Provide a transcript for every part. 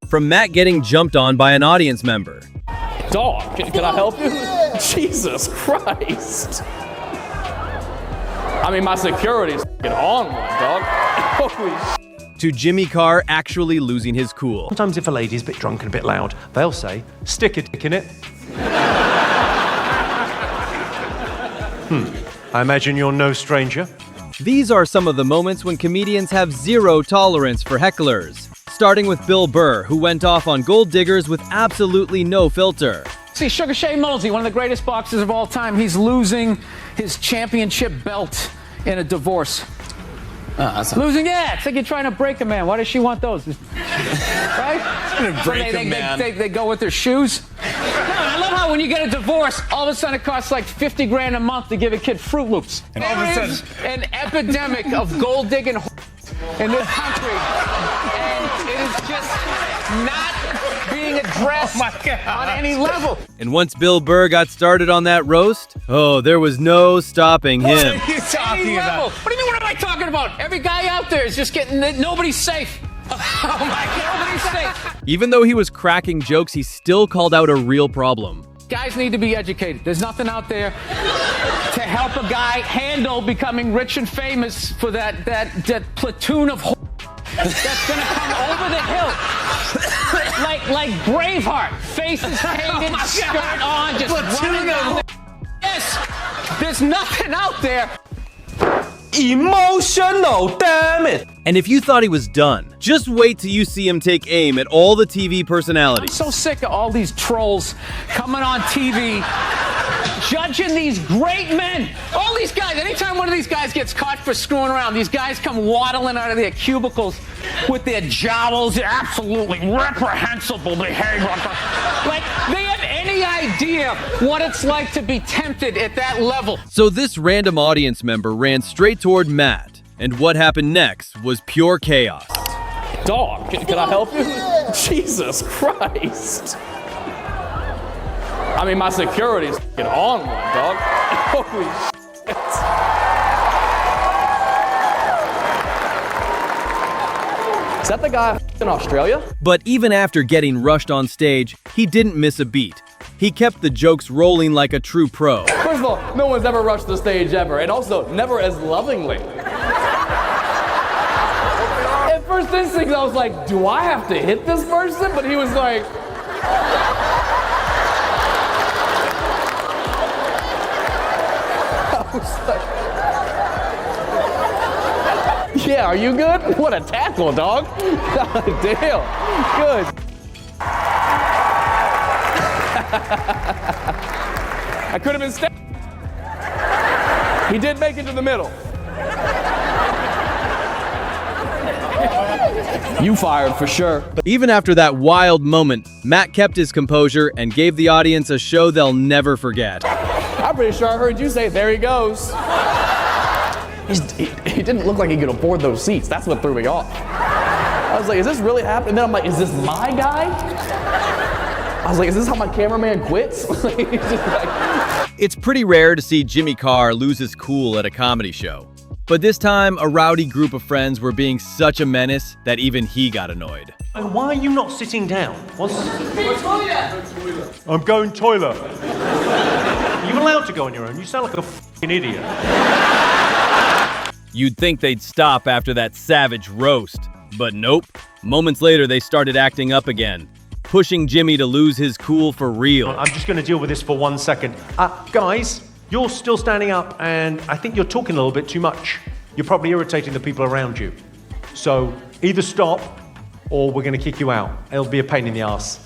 from Matt getting jumped on by an audience member. Dog, can I help you? Jesus Christ. I mean, my security's on one, dog. Holy shit. To Jimmy Carr actually losing his cool. Sometimes if a lady's a bit drunk and a bit loud, they'll say, stick a dick in it. I imagine you're no stranger. These are some of the moments when comedians have zero tolerance for hecklers. Starting with Bill Burr, who went off on gold diggers with absolutely no filter. See, Sugar Shea Mosley, one of the greatest boxers of all time, he's losing his championship belt in a divorce. Losing, yeah. It's like you're trying to break a man. Why does she want those? Right? Break a man. They go with their shoes. No, I love how when you get a divorce, all of a sudden it costs like 50 grand a month to give a kid Fruit Loops. And all of a sudden, an epidemic of gold digging in this country, and it is just not being addressed on any level. And once Bill Burr got started on that roast, oh, there was no stopping him. What are you talking about? What do you mean, what am I talking about? Every guy out there is just getting, nobody's safe. Oh my God, nobody's safe. Even though he was cracking jokes, he still called out a real problem. Guys need to be educated. There's nothing out there to help a guy handle becoming rich and famous for that platoon of that's gonna come over the hill. like Braveheart, faces painted, skirt on, just running down the. Yes, there's nothing out there. Emotional, damn it! And if you thought he was done, just wait till you see him take aim at all the TV personalities. I'm so sick of all these trolls coming on TV, judging these great men. All these guys, anytime one of these guys gets caught for screwing around, these guys come waddling out of their cubicles with their jowls, absolutely reprehensible behavior. Like, they have any idea what it's like to be tempted at that level. So this random audience member ran straight toward Matt, and what happened next was pure chaos. Dog, can I help you? Jesus Christ. I mean, my security's on one, dog. Holy shit. Is that the guy in Australia? But even after getting rushed on stage, he didn't miss a beat. He kept the jokes rolling like a true pro. First of all, no one's ever rushed the stage ever, and also never as lovingly. At first instinct, I was like, do I have to hit this person? But he was like, yeah, are you good? What a tackle, dog. God damn. Good. I could have been stabbed. He did make it to the middle. You fired for sure. Even after that wild moment, Matt kept his composure and gave the audience a show they'll never forget. I'm pretty sure I heard you say, there he goes. He didn't look like he could afford those seats. That's what threw me off. I was like, is this really happening? And then I'm like, is this my guy? I was like, is this how my cameraman quits? It's pretty rare to see Jimmy Carr lose his cool at a comedy show. But this time, a rowdy group of friends were being such a menace that even he got annoyed. And why are you not sitting down? I'm going toilet. Are you allowed to go on your own? You sound like a f***ing idiot. You'd think they'd stop after that savage roast, but nope. Moments later, they started acting up again, pushing Jimmy to lose his cool for real. I'm just going to deal with this for 1 second. Guys, you're still standing up, and I think you're talking a little bit too much. You're probably irritating the people around you. So either stop, or we're going to kick you out. It'll be a pain in the ass.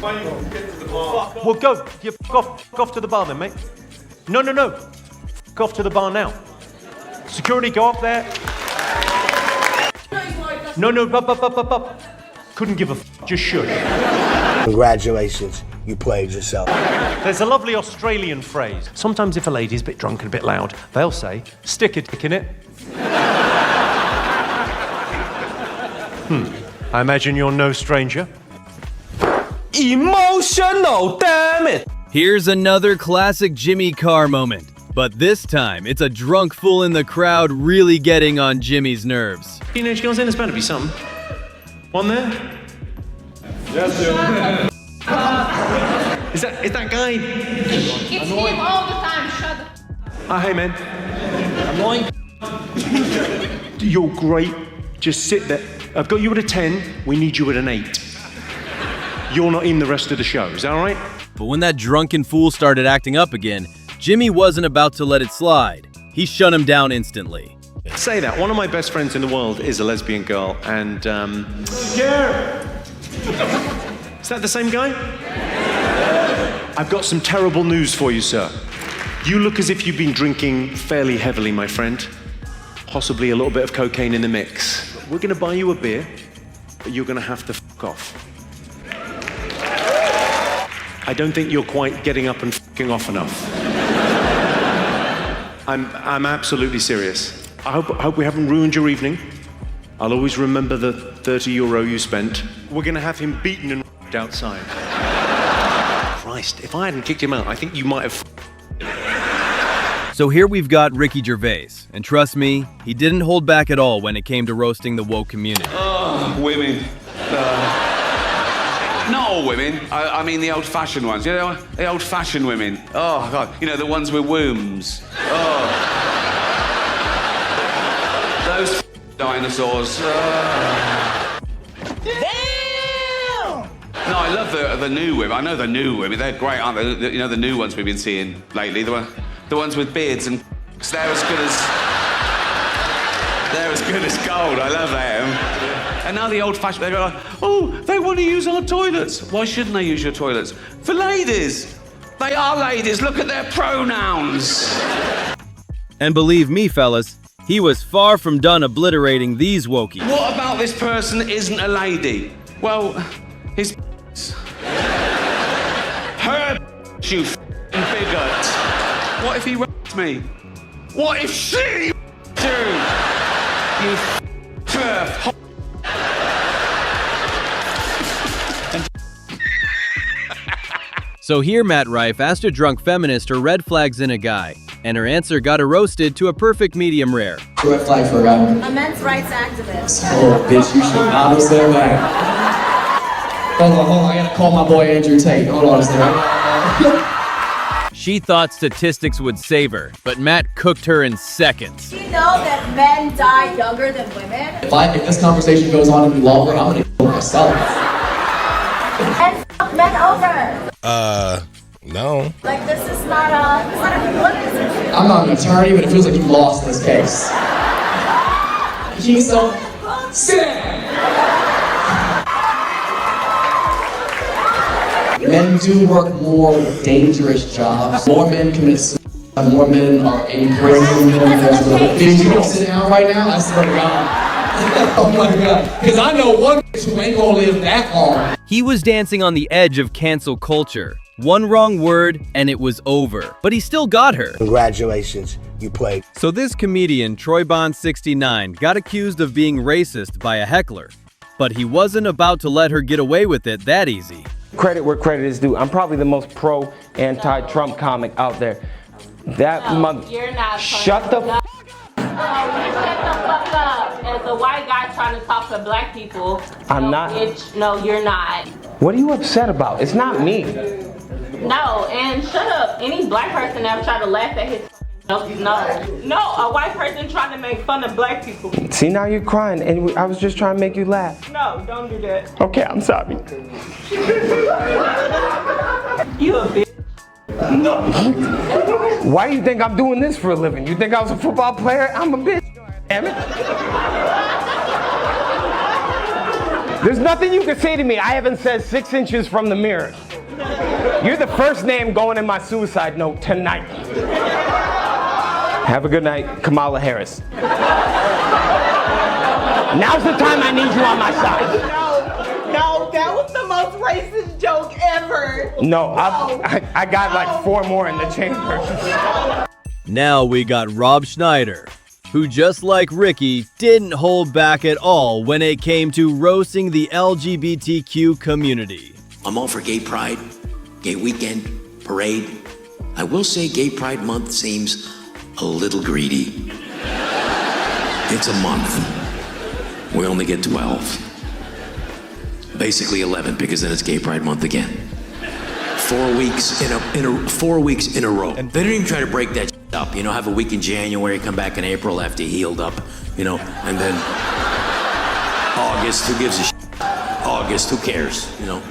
Well, go. You f off to the bar then, mate. No. F off to the bar now. Security, go up there. No, up. Couldn't give a f, just shush. Congratulations, you played yourself. There's a lovely Australian phrase. Sometimes if a lady's a bit drunk and a bit loud, they'll say, stick a dick in it. I imagine you're no stranger. Emotional, damn it! Here's another classic Jimmy Carr moment. But this time, it's a drunk fool in the crowd really getting on Jimmy's nerves. Teenage girls in, there's bound to be some. One there? Is that guy? It's him all the time. Shut up. Oh, hey, man. Annoying. You're great. Just sit there. I've got you at a 10. We need you at an 8. You're not in the rest of the show. Is that all right? But when that drunken fool started acting up again, Jimmy wasn't about to let it slide. He shut him down instantly. Say that. One of my best friends in the world is a lesbian girl, and Is that the same guy? I've got some terrible news for you, sir. You look as if you've been drinking fairly heavily, my friend. Possibly a little bit of cocaine in the mix. We're gonna buy you a beer, but you're gonna have to fuck off. I don't think you're quite getting up and fucking off enough. I'm absolutely serious. I hope we haven't ruined your evening. I'll always remember the 30 euro you spent. We're gonna have him beaten and outside. Christ, if I hadn't kicked him out, I think you might have. So here we've got Ricky Gervais, and trust me, he didn't hold back at all when it came to roasting the woke community. Oh, women. Not all women. I mean the old-fashioned ones. You know, the old-fashioned women. Oh, God. You know, the ones with wombs. Oh. Those dinosaurs. Damn! No, I love the new women. I know the new women. They're great, aren't they? You know, the new ones we've been seeing lately. The ones with beards and they're as good as gold. I love them. And now the old-fashioned, they go like, oh, they want to use our toilets. Why shouldn't they use your toilets? For ladies. They are ladies. Look at their pronouns. And believe me, fellas, he was far from done obliterating these wokies. What about this person isn't a lady? Well, his her you bigot. What if he raped me? What if she do? You turf. So here Matt Rife asked a drunk feminist her red flags in a guy, and her answer got her roasted to a perfect medium rare. Red flag for a guy. A men's rights activist. Oh, bitch, you should not have said that. Hold on, I gotta call my boy Andrew Tate. Hold on a second. She thought statistics would save her, but Matt cooked her in seconds. Do you know that men die younger than women? If this conversation goes on any longer, I'm gonna kill myself. And fuck men over. No. Like this is not a what is it? I'm not an attorney, but it feels like you lost this case. He's so sad. Men do work more dangerous jobs. More men commit suicide. More men are in prison. Bitch, you don't sit down right now? I swear to God. Oh my God. Because I know one bitch who ain't gonna live that long. He was dancing on the edge of cancel culture. One wrong word, and it was over. But he still got her. Congratulations, you played. So this comedian, Troy Bond 69, got accused of being racist by a heckler. But he wasn't about to let her get away with it that easy. Credit where credit is due. I'm probably the most pro anti-Trump comic out there. That mother. You're not. Shut the. Oh, you shut the fuck up. As a white guy trying to talk to black people. I'm not. Bitch, no, you're not. What are you upset about? It's not me. No, and shut up. Any black person ever tried to laugh at his jokes? No, a white person trying to make fun of black people. See, now you're crying, and I was just trying to make you laugh. No, don't do that. Okay, I'm sorry. You a bitch. No. Why do you think I'm doing this for a living? You think I was a football player? I'm a bitch. Damn it. There's nothing you can say to me I haven't said 6 inches from the mirror. You're the first name going in my suicide note tonight. Have a good night, Kamala Harris. Now's the time I need you on my side. No, that was the most racist joke ever. No, I got like 4 more in the chamber. Now we got Rob Schneider, who just like Ricky, didn't hold back at all when it came to roasting the LGBTQ community. I'm all for gay pride, gay weekend, parade. I will say gay pride month seems a little greedy. It's a month. We only get 12. Basically 11, because then it's Gay Pride Month again. 4 weeks in a row. And they didn't even try to break that up. You know, have a week in January, come back in April after you healed up, you know, and then August, who gives a shit? August, who cares, you know?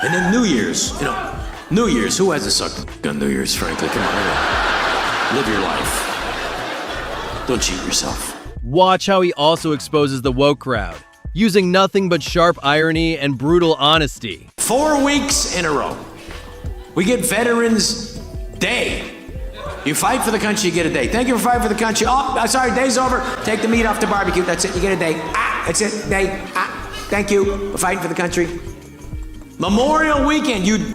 And then New Year's, you know. New Year's, who hasn't sucked on New Year's, frankly? Come on, live your life. Don't cheat yourself. Watch how he also exposes the woke crowd, using nothing but sharp irony and brutal honesty. 4 weeks in a row. We get Veterans Day. You fight for the country, you get a day. Thank you for fighting for the country. Oh, sorry, day's over. Take the meat off the barbecue. That's it, you get a day. That's it, day. Thank you for fighting for the country. Memorial Weekend, you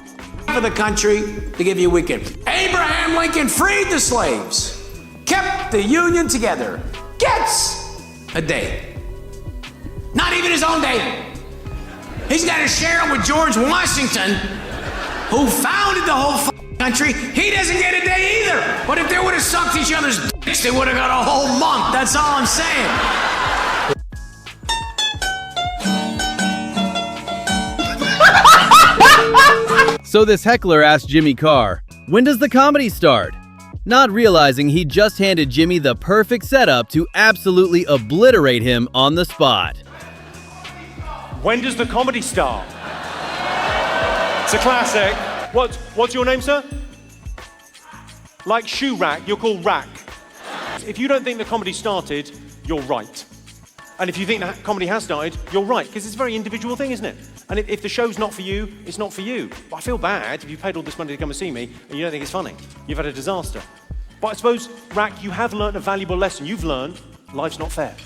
for the country to give you a weekend. Abraham Lincoln freed the slaves, kept the Union together, gets a day. Not even his own day. He's got to share it with George Washington, who founded the whole country. He doesn't get a day either. But if they would have sucked each other's dicks, they would have got a whole month. That's all I'm saying. So this heckler asked Jimmy Carr, when does the comedy start? Not realizing he just handed Jimmy the perfect setup to absolutely obliterate him on the spot. When does the comedy start? It's a classic. What's your name, sir? Like shoe rack, you're called Rack. If you don't think the comedy started, you're right. And if you think that comedy has started, you're right, because it's a very individual thing, isn't it? And if the show's not for you, it's not for you. But I feel bad if you paid all this money to come and see me and you don't think it's funny. You've had a disaster. But I suppose, Rack, you have learned a valuable lesson. You've learned life's not fair.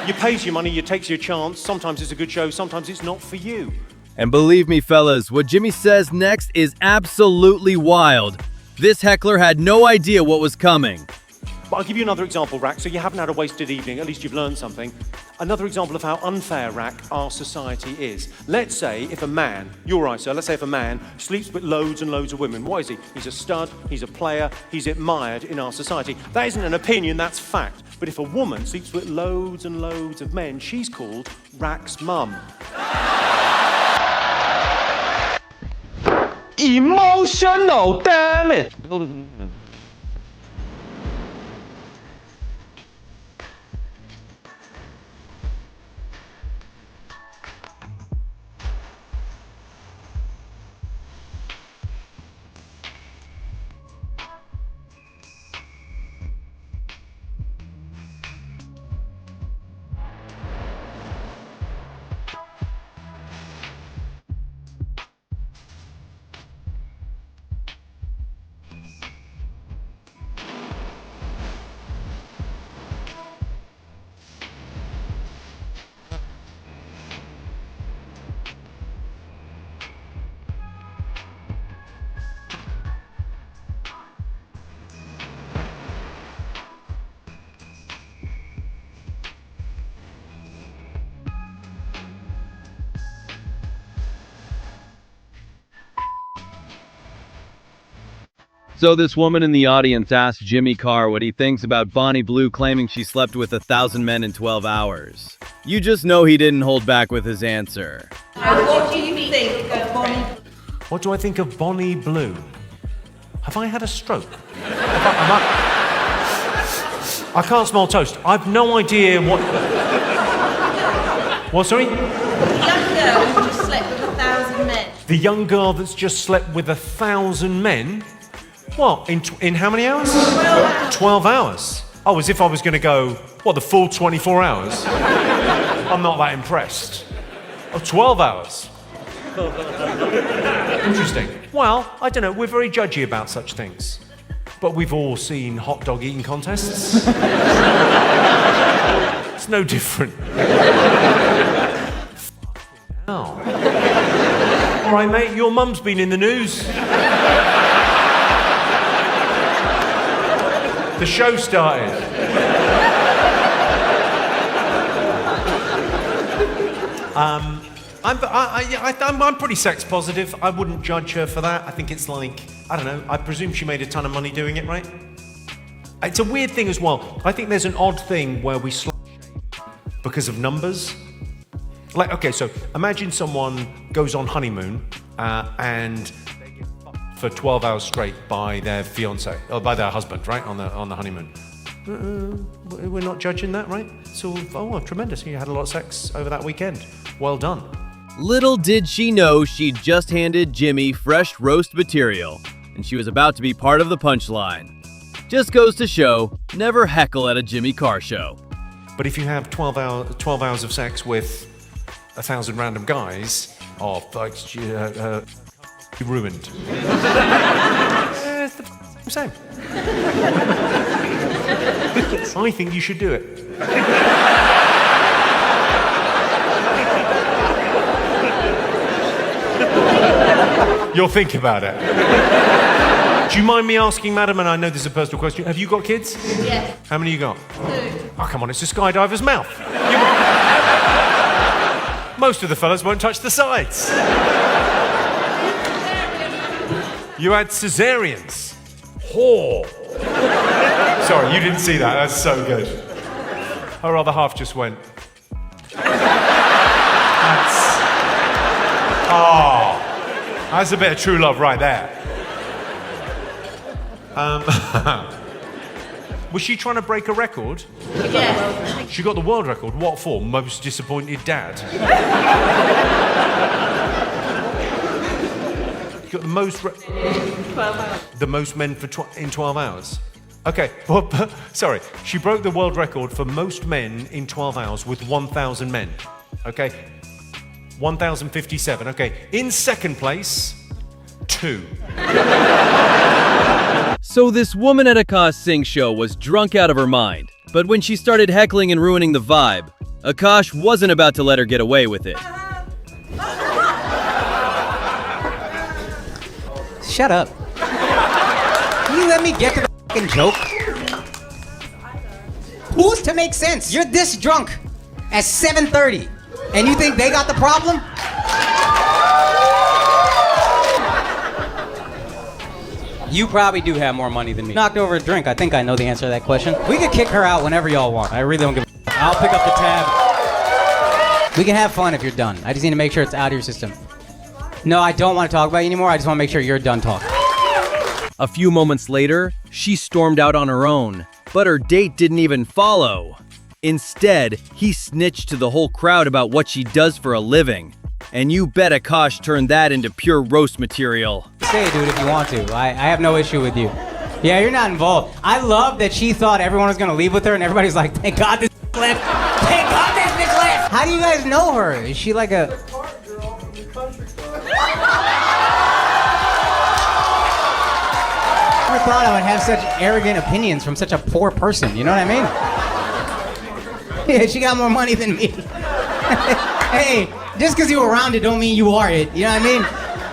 You pays your money, you takes your chance. Sometimes it's a good show, sometimes it's not for you. And believe me, fellas, what Jimmy says next is absolutely wild. This heckler had no idea what was coming. But I'll give you another example, Rack, so you haven't had a wasted evening. At least you've learned something. Another example of how unfair, Rack, our society is. Let's say if a man, you're right, sir, let's say if a man sleeps with loads and loads of women, what is he? He's a stud, he's a player, he's admired in our society. That isn't an opinion, that's fact. But if a woman sleeps with loads and loads of men, she's called Rack's mum. Emotional, damn it! So this woman in the audience asked Jimmy Carr what he thinks about Bonnie Blue claiming she slept with 1,000 men in 12 hours. You just know he didn't hold back with his answer. What do you think of Bonnie? What do I think of Bonnie Blue? Have I had a stroke? I can't smell toast. I've no idea what... What, sorry? The young girl who just slept with 1,000 men. The young girl that's just slept with 1,000 men? What, in how many hours? 12 hours. Oh, as if I was going to go, what, the full 24 hours? I'm not that impressed. Oh, 12 hours. Interesting. Well, I don't know, we're very judgy about such things. But we've all seen hot dog eating contests. It's no different. All right, mate, your mum's been in the news. The show started. I'm pretty sex positive. I wouldn't judge her for that. I think it's like, I don't know, I presume she made a ton of money doing it, right? It's a weird thing as well. I think there's an odd thing where we slut shame because of numbers. Like, okay, so imagine someone goes on honeymoon and they get fucked for 12 hours straight by their fiance, or by their husband, right, on the honeymoon. We're not judging that, right? So, oh, tremendous. You had a lot of sex over that weekend. Well done. Little did she know she'd just handed Jimmy fresh roast material, and she was about to be part of the punchline. Just goes to show, never heckle at a Jimmy Carr show. But if you have 12 hours of sex with 1,000 random guys, like, you're ruined. It's the same. I think you should do it. You'll think about it. Do you mind me asking, madam, and I know this is a personal question, have you got kids? Yes. How many you got? 2. Oh, come on, it's a skydiver's mouth. Most of the fellas won't touch the sides. You had cesareans. Whore. Sorry, you didn't see that. That's so good. Her other half just went. That's a bit of true love right there. Was she trying to break a record? Yes. She got the world record. What for? Most disappointed dad. You got the most. 12 hours. The most men in 12 hours. Okay. Well, sorry. She broke the world record for most men in 12 hours with 1,000 men. Okay. 1,057. Okay. In second place, 2. So this woman at Akaash Singh's show was drunk out of her mind, but when she started heckling and ruining the vibe, Akaash wasn't about to let her get away with it. Shut up. Can you let me get to the fucking joke? Who's to make sense? You're this drunk at 7:30, and you think they got the problem? You probably do have more money than me. Knocked over a drink. I think I know the answer to that question. We could kick her out whenever y'all want. I really don't give a f. I'll pick up the tab. We can have fun if you're done. I just need to make sure it's out of your system. No, I don't want to talk about you anymore. I just want to make sure you're done talking. A few moments later, she stormed out on her own, but her date didn't even follow. Instead, he snitched to the whole crowd about what she does for a living. And you bet Akaash turned that into pure roast material. Say it, dude, if you want to. I have no issue with you. Yeah, you're not involved. I love that she thought everyone was going to leave with her, and everybody's like, thank God this left. Thank God this bitch left. How do you guys know her? Is she like a... I never thought I would have such arrogant opinions from such a poor person, you know what I mean? Yeah, she got more money than me. Hey, just because you were around it don't mean you are it, you know what I mean?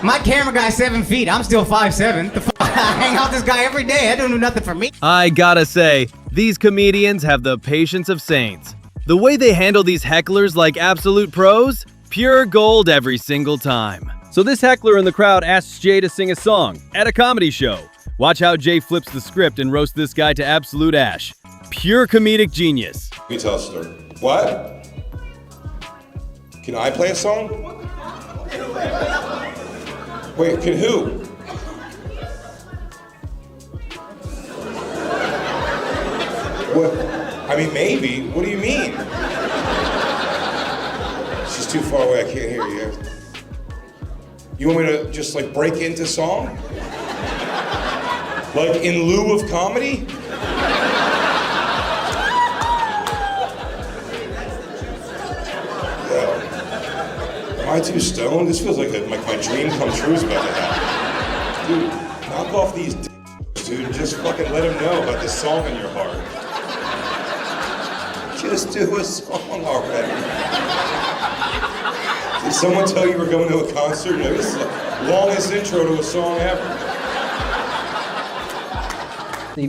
My camera guy's 7 feet, I'm still 5'7". The fuck? I hang out with this guy every day, that don't do nothing for me. I gotta say, these comedians have the patience of saints. The way they handle these hecklers like absolute pros, pure gold every single time. So this heckler in the crowd asks Jay to sing a song at a comedy show. Watch how Jay flips the script and roasts this guy to absolute ash. Pure comedic genius. Let me tell a story. What? Can I play a song? Wait, can who? What? I mean, maybe. What do you mean? She's too far away. I can't hear you. You want me to just like break into song? Like in lieu of comedy? Am I too stoned? This feels like my dream come true is about to happen. Dude, knock off these dicks, dude, and just fucking let him know about this song in your heart. Just do a song already. Did someone tell you we're going to a concert? No, this is the longest intro to a song ever.